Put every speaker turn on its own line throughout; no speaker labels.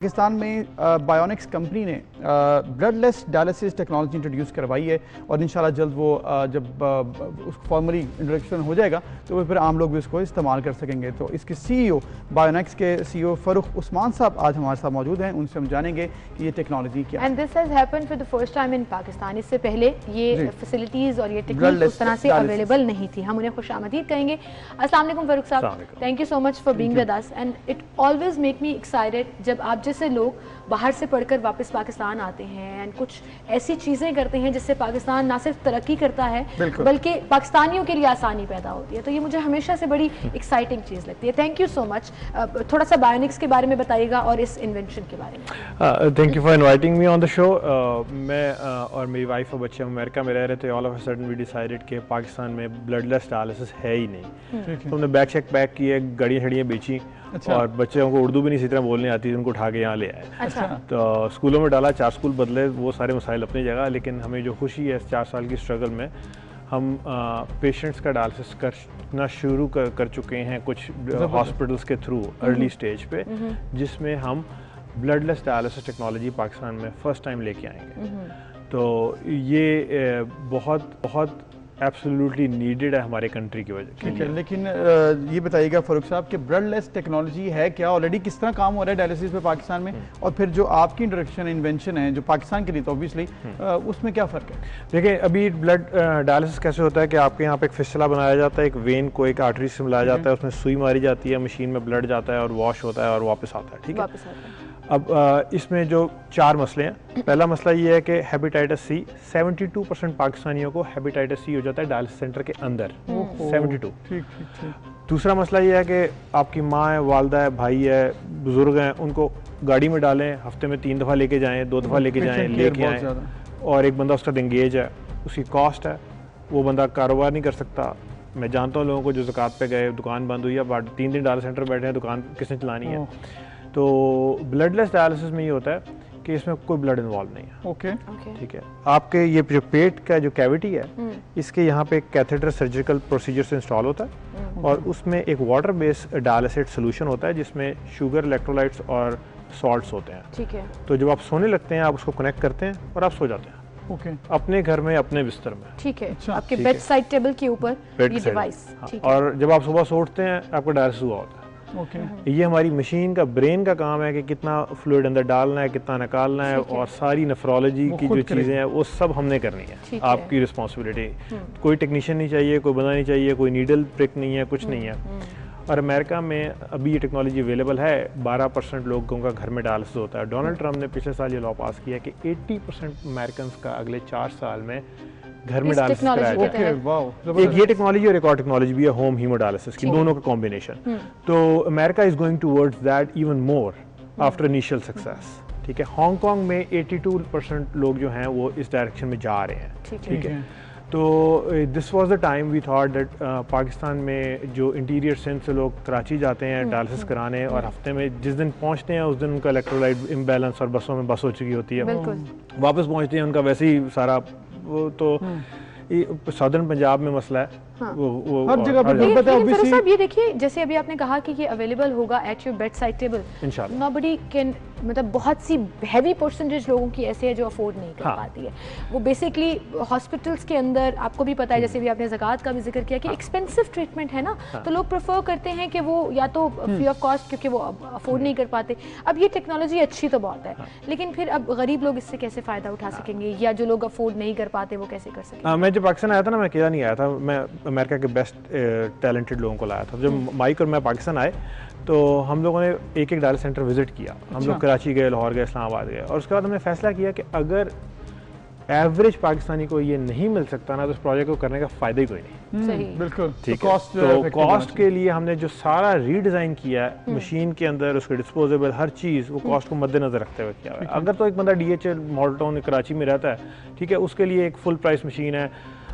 पाकिस्तान में bionics company ने bloodless dialysis technology introduce करवाई है और इंशाल्लाह जल्द वो जब उसको फॉर्मली इंट्रोडक्शन हो जाएगा तो वो फिर आम लोग भी उसको इस्तेमाल कर सकेंगे। तो इसके सीईओ बायोनिक्स के सीईओ फ़ारूक उस्मान साहब आज हमारे साथ मौजूद हैं, उनसे हम जानेंगे कि ये टेक्नोलॉजी क्या है।
And this has happened for the first time in Pakistan. इससे पहले ये फैसिलिटीज़ और ये टेक्निक उस तरह से अवेलेबल नहीं थी। हम उन्हें खुशामदीद कहेंगे। अस्सलाम वालेकुम फ़ारूक साहब, thank you so much for being with us and it always make me excited जब आप जैसे लोग बाहर से पढ़कर वापस पाकिस्तान आते हैं एंड कुछ ऐसी चीज़ें करते हैं जिससे पाकिस्तान ना सिर्फ तरक्की करता है बल्कि पाकिस्तानियों के लिए आसानी पैदा होती है। तो ये मुझे हमेशा से बड़ी एक्साइटिंग चीज़ लगती है। Thank you so much. थोड़ा सा बायोनिक्स के बारे में बताइएगा और इस इन्वेंशन के बारे में।
Thank you for inviting me on the show. मैं और मेरी वाइफ और बच्चे अमेरिका में रह रहे थे। All of a sudden we decided कि पाकिस्तान में ब्लडलेस डायलिसिस है ही नहीं। तो हमने बैग शेक पैक किए, गाड़ियाँ छड़ियाँ बेची। अच्छा। और बच्चों को उर्दू भी नहीं इसी तरह बोलने आती, उनको उठा के यहाँ ले आए। अच्छा। तो स्कूलों में डाला, 4 स्कूल बदले, वो सारे मसाइल अपनी जगह। लेकिन हमें जो खुशी है इस 4 साल की स्ट्रगल में हम पेशेंट्स का डायलिसिस करना शुरू कर चुके हैं कुछ हॉस्पिटल्स के थ्रू अर्ली स्टेज पे, जिसमें हम ब्लडलेस डायलिसिस टेक्नोलॉजी पाकिस्तान में फ़र्स्ट टाइम लेके आएंगे। तो ये बहुत एब्सोल्युटली नीडेड है हमारे कंट्री की वजह के लिए।
लेकिन ये बताइएगा फ़ारूक साहब कि ब्लडलेस टेक्नोलॉजी है क्या, ऑलरेडी किस तरह काम हो रहा है डायलिसिस पे पाकिस्तान में, और फिर जो आपकी इंट्रोडक्शन इन्वेंशन है जो पाकिस्तान के लिए तो ऑब्वियसली उसमें क्या फ़र्क है?
देखिए, अभी ब्लड डायलिसिस कैसे होता है कि आपके यहाँ पे एक फिस्टुला बनाया जाता है, एक वेन को एक आर्टरी से मिलाया जाता है, उसमें सुई मारी जाती है, मशीन में ब्लड जाता है और वॉश होता है और वापस आता है। ठीक है। अब इसमें जो 4 मसले हैं। पहला मसला ये है कि हेपेटाइटिस सी, 72% पाकिस्तानियों को हेपेटाइटिस सी हो जाता है डायलिसिस सेंटर के अंदर। 72। ठीक। दूसरा मसला ये है कि आपकी माँ है, वालदा है, भाई है, बुजुर्ग हैं, उनको गाड़ी में डालें, हफ्ते में 3 दफ़ा लेके जाएं, 2 दफ़ा लेके जाएं, लेके आएँ, और एक बंदा उसका एंगेज है, उसकी कॉस्ट है, वो बंदा कारोबार नहीं कर सकता। मैं जानता हूँ लोगों को जो ज़कात पे गए, दुकान बंद हुई है, 3 दिन डायलिसिस सेंटर बैठे हैं, दुकान किसने चलानी है। तो ब्लडलेस डायलिसिस में ये होता है कि इसमें कोई ब्लड इन्वॉल्व नहीं है।
ओके।
ठीक है। आपके ये जो पेट का जो कैविटी है, इसके यहाँ पे एक कैथेटर सर्जिकल प्रोसीजर से इंस्टॉल होता है और उसमें एक वाटर बेस्ड डायलिसिस सोल्यूशन होता है जिसमें शुगर, इलेक्ट्रोलाइट्स और सॉल्ट्स होते हैं।
ठीक है।
तो जब आप सोने लगते हैं आप उसको कनेक्ट करते हैं और आप सो जाते हैं।
ओके। अपने
घर में, अपने बिस्तर में।
ठीक है। आपके बेड साइड टेबल के ऊपर ये डिवाइस।
और जब आप सुबह से उठते हैं आपका डायलिसिस हुआ होता है। ये हमारी मशीन का, ब्रेन का काम है कि कितना फ्लूइड अंदर डालना है, कितना निकालना है, और सारी नेफ्रोलॉजी की जो चीज़ें हैं वो सब हमने करनी है। आपकी रिस्पॉन्सिबिलिटी। कोई टेक्नीशियन नहीं चाहिए, कोई बंदा नहीं चाहिए, कोई नीडल प्रिक नहीं है, कुछ नहीं है। और अमेरिका में अभी ये टेक्नोलॉजी अवेलेबल है। 12% लोगों का घर में डायलिसिस होता है। डोनाल्ड ट्रंप ने पिछले साल ये लॉ पास किया कि 80% अमेरिकन का अगले 4 साल में घर में डायलिसिस कराया जाए। एक ये टेक्नोलॉजी और एक और टेक्नोलॉजी भी है होम हीमोडायलिसिस की, दोनों का कॉम्बिनेशन। तो America is going towards that even more after initial success. ठीक है। हांगकांग में 82% लोग जो हैं वो इस डायरेक्शन में जा रहे हैं। ठीक है। तो this was the time we thought that Pakistan में जो इंटीरियर सिंध से लोग कराची जाते हैं डायलिसिस कराने, और हफ्ते में जिस दिन पहुंचते हैं उस दिन उनका इलेक्ट्रोलाइट इम्बैलेंस और बसों में बस हो चुकी होती है, वापस पहुंचते हैं उनका वैसे ही सारा वो। तो सदर्न पंजाब में मसला है।
हाँ।
वो
हर जगह पर
फ़ारूक साहब ये देखिए, जैसे अभी आपने कहा कि ये अवेलेबल होगा at your bed side table,
इंशाल्लाह।
नोबडी कैन, मतलब बहुत सी हैवी परसेंटेज लोगों की ऐसे है जो अफोर्ड नहीं कर पाती है। वो बेसिकली हॉस्पिटल्स के अंदर, आपको भी पता है, जैसे भी आपने ज़कात का भी जिक्र किया कि एक्सपेंसिव ट्रीटमेंट है ना, तो लोग प्रेफर करते हैं कि वो या तो फ्री ऑफ कॉस्ट, क्योंकि वो अफोर्ड नहीं कर पाते। अब ये टेक्नोलॉजी अच्छी तो बहुत है, लेकिन फिर अब गरीब लोग इससे कैसे फ़ायदा उठा सकेंगे, या जो लोग अफोर्ड नहीं कर पाते वो कैसे कर सकेंगे?
मैं जब पाकिस्तान आया था ना, मैं अकेला नहीं आया था, मैं अमेरिका के बेस्ट टैलेंटेड लोगों को लाया था। जब माइक और मैं पाकिस्तान आए तो हम लोगों ने एक डायलिसिस सेंटर विजिट किया। हम लोग कराची गए, लाहौर गए, इस्लामाबाद गए, और उसके बाद हमने फैसला किया कि अगर एवरेज पाकिस्तानी को ये नहीं मिल सकता ना, तो इस प्रोजेक्ट को करने का फ़ायदा ही कोई नहीं।
बिल्कुल।
ठीक है। तो कॉस्ट के लिए हमने जो सारा रीडिज़ाइन किया है मशीन के अंदर, उसके डिस्पोजेबल हर चीज़, वो कॉस्ट को मद्देनजर रखते हुए किया है। अगर तो एक बंदा DHA मॉडल टाउन कराची में रहता है, ठीक है, उसके लिए एक फुल प्राइस मशीन है।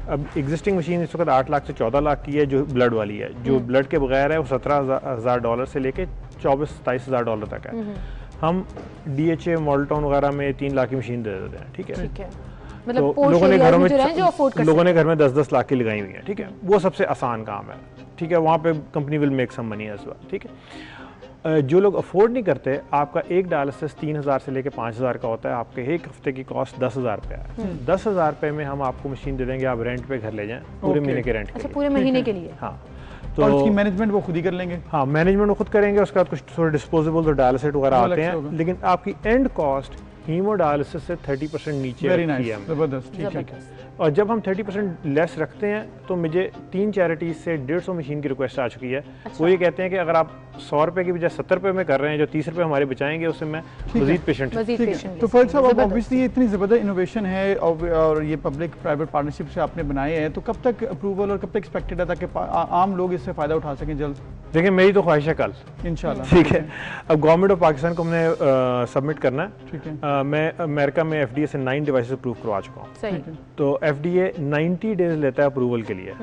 अब एग्जिस्टिंग मशीन इस वक्त 8 लाख से 14 लाख की है जो ब्लड वाली है। जो ब्लड के बगैर है वो $17,000 से लेके $24-27,000 तक है। हम DHA मॉडल टाउन वगैरह में 3 लाख की मशीन दे देते हैं। ठीक है।
मतलब
तो लोगों ने घर में 10-10 लाख की लगाई हुई है। ठीक है। वो सबसे आसान काम है। ठीक है। वहाँ पे company will make some money as well. ठीक है। जो लोग अफोर्ड नहीं करते, आपका एक डायलिसिस 3,000 से लेकर 5,000 का होता है, आपके एक हफ्ते की कॉस्ट 10,000 रुपये है। 10,000 रुपये में हम आपको मशीन दे देंगे, आप रेंट पे घर ले जाएं पूरे महीने के रेंट।
अच्छा, पूरे महीने के लिए?
हाँ।
तो और इसकी मैनेजमेंट वो खुद ही कर लेंगे?
हाँ, मैनेजमेंट वो खुद करेंगे। उसके बाद कुछ थोड़े डिस्पोजेबल और डायलिसिस वगैरह आते हैं, लेकिन आपकी एंड कॉस्ट हीमोडायलिसिस से 30% नीचे रखी है।
जबरदस्त, ठीक है।
और जब हम 30% लेस रखते हैं तो मुझे 3 चैरिटीज से 150 मशीन की रिक्वेस्ट आ चुकी है। अच्छा। वो ये कहते हैं कि अगर आप 100 रुपये की बजाय 70 रुपये में कर रहे हैं, जो 30 रुपये हमारे बचाएंगे, उससे मैं मजीद पेशेंट।
तो फर्ज साहब, ऑब्वियसली इतनी ज़बरदस्त इनोवेशन है और ये पब्लिक प्राइवेट पार्टनरशिप से आपने बनाए हैं, तो कब तक अप्रूवल और कब तक एक्सपेक्टेड है ताकि आम लोग इससे फ़ायदा उठा सकें जल्द?
देखिए, मेरी तो ख्वाहिश है कल
इंशाल्लाह।
ठीक है। अब गवर्नमेंट ऑफ पाकिस्तान को हमने सबमिट करना है। ठीक है। मैं अमेरिका में FDA से 9 डिवाइसेस अप्रूव करवा चुका हूँ। तो FDA 90 डेज लेता है अप्रूवल के लिए।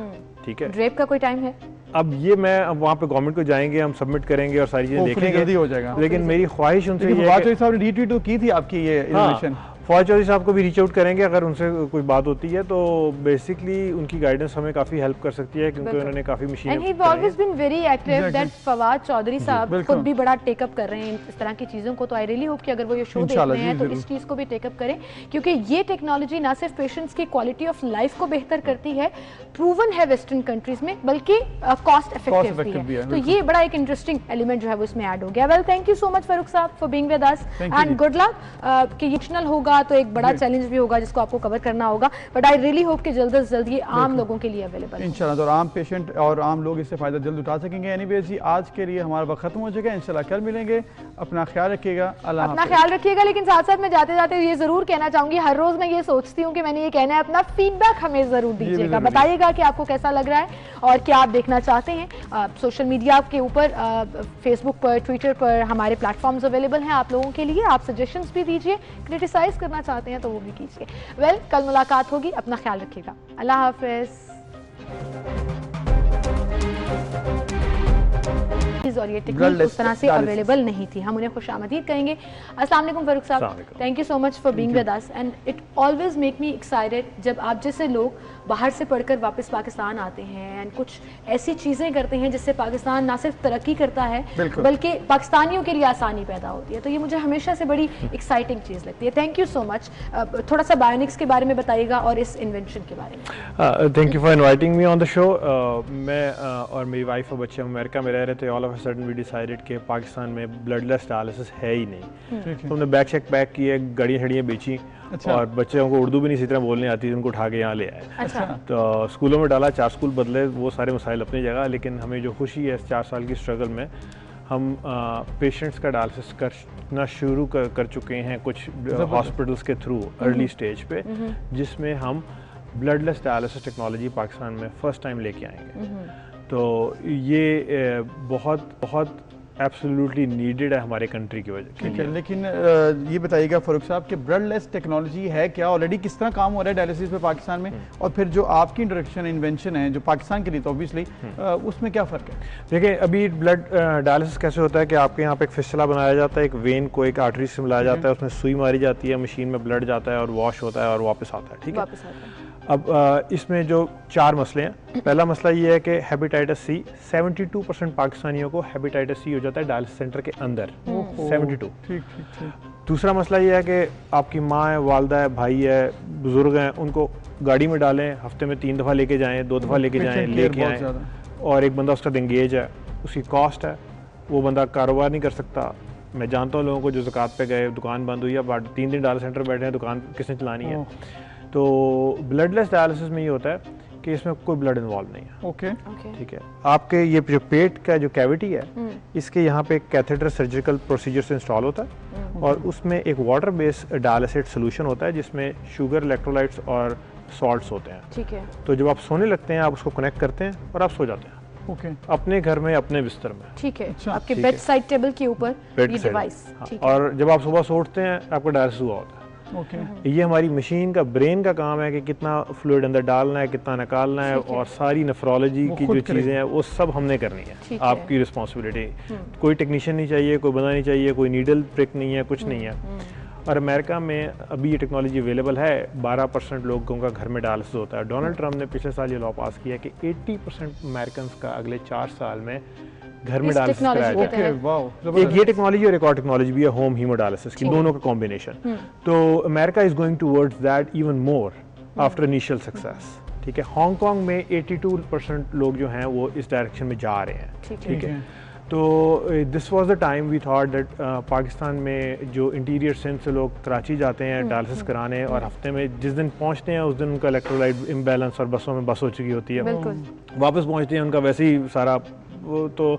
ठीक है।
ड्रेप का कोई टाइम है? अब
ये मैं वहाँ पे गवर्नमेंट को जाएंगे, हम सबमिट करेंगे और सारी चीजें देखेंगे, जल्दी
हो जाएगा।
लेकिन मेरी ख्वाहिश उनसे ये
है कि साहब ने रीट्वीट तो की थी आपकी ये इनोवेशन।
फौज चौधरी साहब को भी रीच आउट करेंगे, अगर उनसे कोई बात होती है तो बेसिकली उनकी गाइडेंस हमें काफी हेल्प कर सकती है, क्योंकि उन्होंने काफी मशीनें।
And he have always been very active that Fawad Chaudhry साहब खुद भी बड़ा टेकअप कर रहे हैं इस तरह की चीजों को। तो आई रियली होप कि अगर वो ये शो देख रहे हैं तो इस चीज को भी टेकअप करें, क्योंकि ये टेक्नोलॉजी ना सिर्फ पेशेंट्स की क्वालिटी ऑफ लाइफ को बेहतर करती है, प्रूवन है वेस्टर्न कंट्रीज में, बल्कि कॉस्ट इफेक्टिव भी है। तो ये बड़ा एक इंटरेस्टिंग एलिमेंट जो है वो इसमें ऐड हो गया। Well, thank you so much Farooq Sahab for being with us and good luck. कि ये होगा तो एक बड़ा चैलेंज भी होगा जिसको आपको कवर करना होगा, बट आई रियली होप कि जल्द से जल्द ये आम लोगों के लिए अवेलेबल है
इंशाल्लाह, तो आम पेशेंट और आम लोग इससे फायदा जल्द उठा सकेंगे। एनीवेज जी, आज के लिए हमारा वक्त खत्म हो चुका है। इंशाल्लाह कल मिलेंगे। अपना ख्याल रखिएगा, अल्लाह
अपना ख्याल रखिएगा। लेकिन साथ साथ मैं जाते जाते ये जरूर कहना चाहूंगी, हर रोज मैं ये सोचती हूँ कि मैंने ये कहना है, अपना फीडबैक हमें जरूर दीजिएगा, बताइएगा कि आपको कैसा लग रहा है और क्या आप देखना चाहते हैं। सोशल मीडिया के ऊपर फेसबुक पर, ट्विटर पर हमारे प्लेटफॉर्म्स अवेलेबल हैं आप लोगों के लिए। आप सजेशंस भी दीजिए, क्रिटिसाइज करना चाहते हैं तो वो भी कीजिए। वेल, कल मुलाकात होगी, अपना ख्याल रखिएगा, अल्लाह हाफिज। और ये टेक्निक उस तरह से अवेलेबल नहीं थी, हम उन्हें खुशामदीद कहेंगे। अस्सलाम वालेकुम फारूक साहब, thank you so much for being with us and it always make me excited जब आप जैसे लोग बाहर से पढ़कर वापस पाकिस्तान आते हैं एंड कुछ ऐसी चीज़ें करते हैं जिससे पाकिस्तान ना सिर्फ तरक्की करता है बल्कि पाकिस्तानियों के लिए आसानी पैदा होती है। तो ये मुझे हमेशा से बड़ी एक्साइटिंग चीज़ लगती है। Thank you so much. थोड़ा सा बायोनिक्स के बारे में बताइएगा और इस इन्वेंशन के बारे में।
Thank you for inviting me on the show. मैं और मेरी वाइफ और बच्चे अमेरिका में रह रहे थे। All of a sudden we decided कि पाकिस्तान में ब्लडलेस डायलिसिस है ही नहीं। तो हमने बैग चेक पैक किए, गाड़ियाँ शड़ियाँ बेची। अच्छा। और बच्चों को उर्दू भी नहीं इसी तरह बोलने आती थी, उनको उठा के यहाँ ले आए। अच्छा। तो स्कूलों में डाला, 4 स्कूल बदले, वो सारे मसाइल अपनी जगह। लेकिन हमें जो खुशी है इस 4 साल की स्ट्रगल में, हम पेशेंट्स का डायलिसिस करना शुरू कर चुके हैं कुछ हॉस्पिटल्स के थ्रू अर्ली स्टेज पे, जिसमें हम ब्लडलेस डायलिसिस टेक्नोलॉजी पाकिस्तान में फर्स्ट टाइम लेके आएंगे। तो ये बहुत एब्सोल्युटली नीडेड है हमारे कंट्री की वजह के लिए।
लेकिन ये बताइएगा फारूक साहब कि ब्लडलेस टेक्नोलॉजी है क्या, ऑलरेडी किस तरह काम हो रहा है डायलिसिस पे पाकिस्तान में, और फिर जो आपकी इंट्रोडक्शन इन्वेंशन है जो पाकिस्तान के लिए, तो ऑब्वियसली उसमें क्या फ़र्क है?
देखिए, अभी ब्लड डायलिसिस कैसे होता है कि आपके यहाँ पे एक फिस्टुला बनाया जाता है, एक वेन को एक आर्टरी से मिलाया जाता है, उसमें सुई मारी जाती है, मशीन में ब्लड जाता है और वॉश होता है और वापस आता है। ठीक है। अब इसमें जो 4 मसले हैं, पहला मसला ये है कि हेपेटाइटिस सी, 72% पाकिस्तानियों को हेपेटाइटिस सी हो जाता है डायलिसिस सेंटर के अंदर। 72। ठीक। दूसरा मसला ये है कि आपकी माँ है, वालदा है, भाई है, बुजुर्ग हैं, उनको गाड़ी में डालें, हफ्ते में 3 दफ़ा लेके जाएँ, 2 दफ़ा लेके जाएँ, लेके आएँ, और एक बंदा उसका एंगेज है, उसकी कॉस्ट है, वो बंदा कारोबार नहीं कर सकता। मैं जानता हूँ लोगों को जो ज़कात पे गए, दुकान बंद हुई है, 3 दिन डायलिसिस सेंटर बैठे हैं, दुकान किसने चलानी है। तो ब्लडलेस डायलिसिस में ये होता है कि इसमें कोई ब्लड इन्वॉल्व नहीं है।
ओके।
ठीक है। आपके ये जो पेट का जो कैविटी है, इसके यहाँ पे कैथेटर सर्जिकल प्रोसीजर से इंस्टॉल होता है, और उसमें एक वाटर बेस्ड डायलिसिस सोल्यूशन होता है जिसमें शुगर, इलेक्ट्रोलाइट्स और सॉल्ट्स होते हैं।
ठीक है।
तो जब आप सोने लगते हैं, आप उसको कनेक्ट करते हैं और आप सो जाते हैं।
ओके।
अपने घर में, अपने बिस्तर में।
ठीक है। आपके बेड साइड टेबल के ऊपर ये डिवाइस।
और जब आप सुबह सो उठते हैं, आपका डायलिसिस हुआ होता है। ये हमारी मशीन का, ब्रेन का काम है कि कितना फ्लूइड अंदर डालना है, कितना निकालना है, और सारी नेफ्रोलॉजी की जो चीज़ें हैं वो सब हमने करनी है। आपकी रिस्पॉन्सिबिलिटी। कोई टेक्नीशियन नहीं चाहिए, कोई बंदा नहीं चाहिए, कोई नीडल प्रिक नहीं है, कुछ नहीं है। और अमेरिका में अभी ये टेक्नोलॉजी अवेलेबल है, 12% लोगों का घर में डायलिसिस होता है। डोनाल्ड ट्रंप ने पिछले साल ये लॉ पास किया कि 80% अमेरिकन का अगले 4 साल में घर में डायलिसिस कराया जाए। एक ये टेक्नोलॉजी और एक और टेक्नोलॉजी भी है होम हीमोडायलिसिस की, दोनों का कॉम्बिनेशन। तो America is going towards that even more after initial success. ठीक है, हांगकांग में 82% लोग जो हैं वो इस डायरेक्शन में जा रहे हैं। ठीक है, तो this was the time we thought that Pakistan में जो इंटीरियर सिंध से लोग कराची जाते हैं डायलिसिस कराने, और हफ्ते में जिस दिन पहुंचते हैं उस दिन उनका इलेक्ट्रोलाइट इम्बैलेंस और बसों में बस हो चुकी होती है, वापस पहुंचते हैं उनका वैसे ही सारा वो तो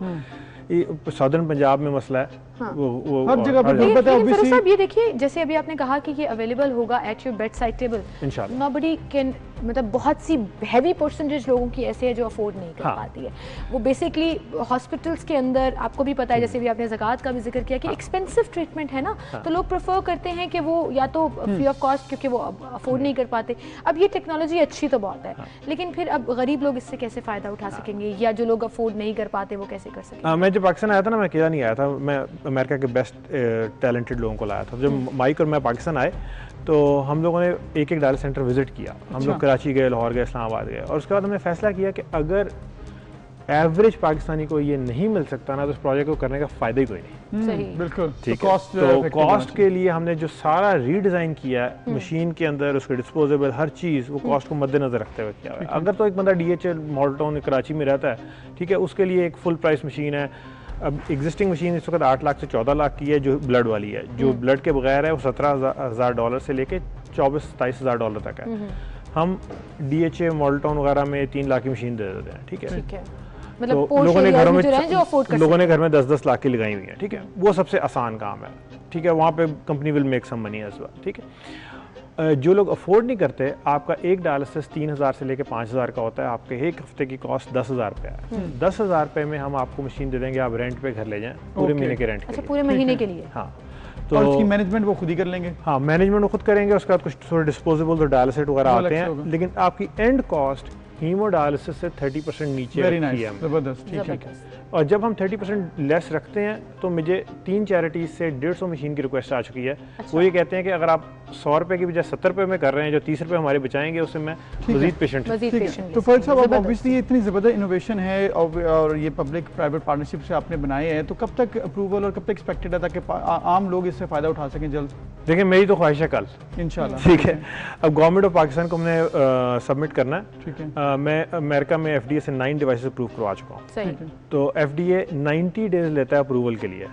सदर्न पंजाब में मसला है।
हाँ।
वो
हर जगह पे साहब ये देखिए, जैसे अभी आपने कहा कि ये अवेलेबल होगा at your bed side table, इंशाल्लाह नोबडी कैन, मतलब बहुत सी हैवी परसेंटेज लोगों की ऐसे है जो अफोर्ड नहीं कर पाती है। वो बेसिकली हॉस्पिटल्स के अंदर आपको भी पता है, जैसे भी आपने ज़कात का भी जिक्र किया कि एक्सपेंसिव ट्रीटमेंट है ना, तो लोग प्रेफर करते हैं कि वो या तो फ्री ऑफ कॉस्ट, क्योंकि वो अफोर्ड नहीं कर पाते। अब ये टेक्नोलॉजी अच्छी तो बहुत है, लेकिन फिर अब गरीब लोग इससे कैसे फ़ायदा उठा सकेंगे, या जो लोग अफोर्ड नहीं कर पाते वो कैसे कर सकेंगे?
मैं जब पाकिस्तान आया था ना, मैं अकेला नहीं आया था, मैं अमेरिका के बेस्ट टैलेंटेड लोगों को लाया था। जब माइक और मैं पाकिस्तान आए तो हम लोगों ने एक डायलिसिस सेंटर विजिट किया। हम लोग कराची गए, लाहौर गए, इस्लामाबाद गए, और उसके बाद हमने फैसला किया कि अगर एवरेज पाकिस्तानी को ये नहीं मिल सकता ना, तो इस प्रोजेक्ट को करने का फायदा ही कोई नहीं।
सही,
बिल्कुल।
ठीक है, तो कॉस्ट के लिए हमने जो सारा रीडिज़ाइन किया है मशीन के अंदर, उसके डिस्पोजेबल हर चीज़, वो कॉस्ट को मद्देनजर रखते हुए किया है। अगर तो एक बंदा DHL मॉडल टाउन कराची में रहता है, ठीक है, उसके लिए एक फुल प्राइस मशीन है। अब एग्जिस्टिंग मशीन इस वक्त 8 लाख से 14 लाख की है, जो ब्लड वाली है। जो ब्लड के बगैर है वो $17,000 से लेके $24,000-27,000 तक है। हम DHA मॉडल टाउन वगैरह में 3 लाख की मशीन दे देते हैं। ठीक है,
मतलब
तो लोगों ने घरों में 10-10 लाख की लगाई हुई है। ठीक है, वो सबसे आसान काम है। ठीक है, वहाँ पे company will make some money as well. ठीक है, जो लोग अफोर्ड नहीं करते, आपका एक डायलिसिस 3,000 से लेकर 5,000 का होता है। आपके एक हफ्ते की कॉस्ट 10,000 रुपये है। 10,000 रुपये में हम आपको मशीन दे देंगे, आप रेंट पे घर ले जाएं पूरे महीने के रेंट।
अच्छा, पूरे महीने के लिए?
हाँ,
तो और उसकी मैनेजमेंट वो खुद ही कर लेंगे?
हाँ, मैनेजमेंट वो खुद करेंगे। उसके बाद कुछ थोड़े डिस्पोजेबल तो डायलिसिस वगैरह आते हैं, लेकिन आपकी एंड कॉस्ट हीमोडायलिसिस से 30% नीचे रखी है।
जबरदस्त, ठीक है।
और जब हम 30% लेस रखते हैं, तो मुझे 3 चैरिटीज से 150 मशीन की रिक्वेस्ट आ चुकी है। वो ये कहते हैं कि अगर आप 100 रुपए की बजाय 70 रुपए में कर रहे हैं, जो 30 रुपए हमारे बचाएंगे, उससे मैं मजीद पेशेंट।
तो फर्ज साहब, अब ऑब्वियसली ये इतनी ज़बरदस्त इनोवेशन है और ये पब्लिक प्राइवेट पार्टनरशिप से आपने बनाए हैं, तो कब तक अप्रूवल और कब तक एक्सपेक्टेड है ताकि आम लोग इससे फ़ायदा उठा सकें जल्द?
देखिए, मेरी तो ख्वाहिश है कल
इंशाल्लाह।
ठीक है, अब गवर्नमेंट ऑफ पाकिस्तान को हमने सबमिट करना है।
ठीक है,
मैं अमेरिका में FDA से 9 डिवाइसेस अप्रूव करवा चुका हूँ। तो FDA 90 डेज लेता है अप्रूवल के लिए।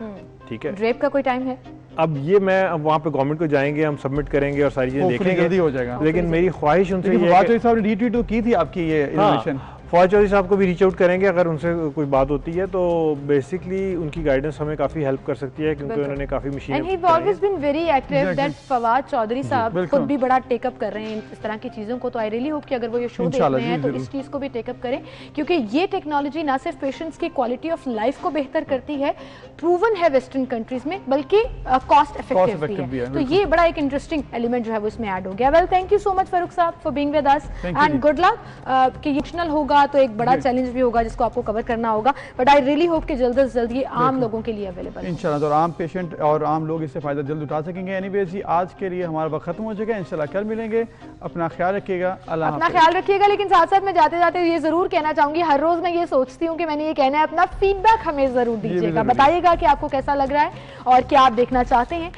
ठीक है,
ड्रेप का कोई टाइम है?
अब ये मैं अब वहाँ पे गवर्नमेंट को जाएंगे, हम सबमिट करेंगे और सारी चीजें देखेंगे, जल्दी
हो जाएगा।
लेकिन मेरी ख्वाहिश उनसे
फवाद चौधरी साहब ने रीट्वीट तो की थी आपकी ये इनोवेशन।
फवाद चौधरी साहब को भी रीच आउट करेंगे, अगर उनसे कोई बात होती है तो बेसिकली उनकी गाइडेंस हमें काफी हेल्प कर सकती है, क्योंकि उन्होंने काफी मशीनें
and he have always been very active. That Fawad Chaudhry साहब खुद भी बड़ा टेकअप कर रहे हैं इस तरह की चीज़ों को। तो आई रियली होप कि अगर वो ये शो देख रहे हैं तो इस चीज़ को भी टेकअप करें, क्योंकि ये टेक्नोलॉजी ना सिर्फ पेशेंट्स की क्वालिटी ऑफ लाइफ को बेहतर करती है, प्रूवन है वेस्टर्न कंट्रीज में, बल्कि कॉस्ट इफेक्टिव भी है। तो ये बड़ा एक इंटरेस्टिंग एलिमेंट जो है वो इसमें ऐड हो गया। Well, thank you so much Farooq Sahab for being with us, and good luck. कि ये होगा तो एक बड़ा चैलेंज भी होगा जिसको आपको कवर करना होगा, बट आई रियली होप कि जल्द से जल्द ये आम लोगों के लिए अवेलेबल है
इंशाल्लाह। तो आम पेशेंट और आम लोग इससे फ़ायदा जल्द उठा सकेंगे। एनीवेज जी, आज के लिए हमारा वक्त खत्म हो चुका है। इंशाल्लाह कल मिलेंगे। अपना ख्याल रखिएगा, अल्लाह
अपना ख्याल रखिएगा। लेकिन साथ साथ मैं जाते जाते ये जरूर कहना चाहूंगी, हर रोज मैं ये सोचती हूँ कि मैंने ये कहना है, अपना फीडबैक हमें जरूर दीजिएगा, बताइएगा कि आपको कैसा लग रहा है और क्या आप देखना चाहते हैं।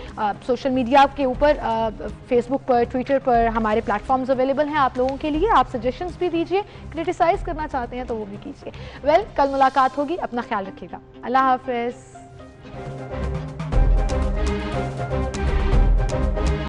सोशल मीडिया के ऊपर फेसबुक पर, ट्विटर पर हमारे प्लेटफॉर्म्स अवेलेबल हैं आप लोगों के लिए। आप सजेशंस भी दीजिए, क्रिटिसाइज करना चाहते हैं तो वो भी कीजिए। वेल, कल मुलाकात होगी। अपना ख्याल रखिएगा। अल्लाह हाफिज।